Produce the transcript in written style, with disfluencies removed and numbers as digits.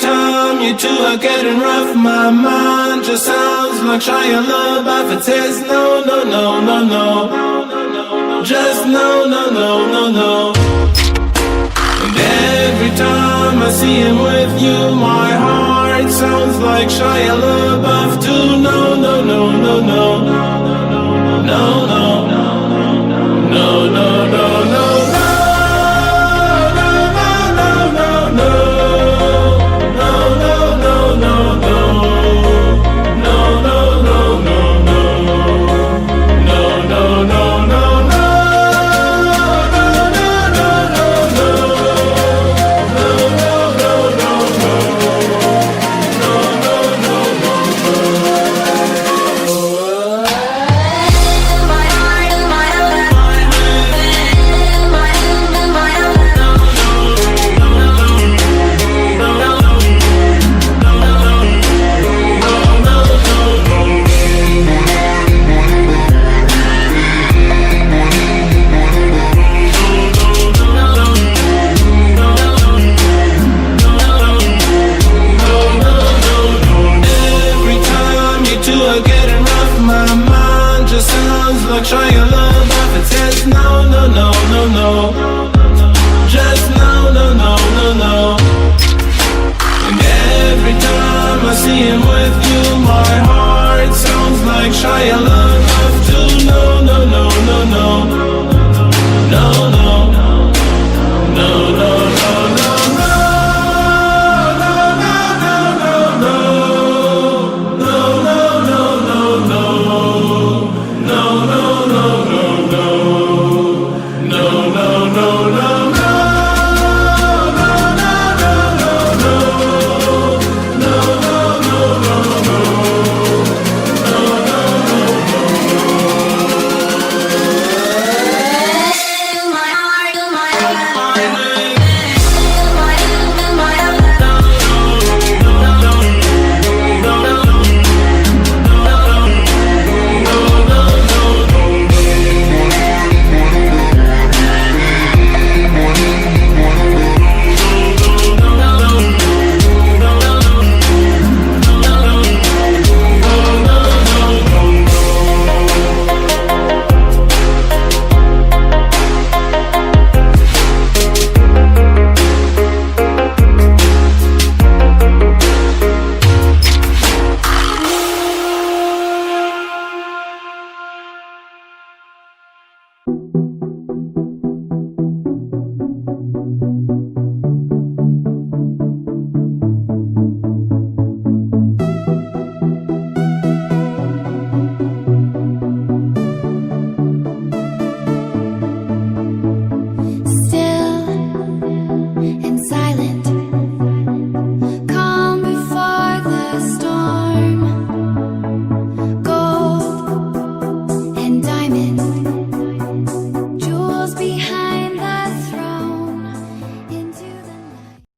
time you two are getting rough, my mind just sounds like Shia LaBeouf. It says no, no, no, no, no, just no, no, no, no, no. And every time I see him with you, my heart sounds like Shia LaBeouf too. No, no, no, no, no, no, no, no, no, no, no, no. Shia LaBeouf, it says no, no, no, no, no, just no, no, no, no, no. And every time I see him with you, my heart sounds like Shia LaBeouf.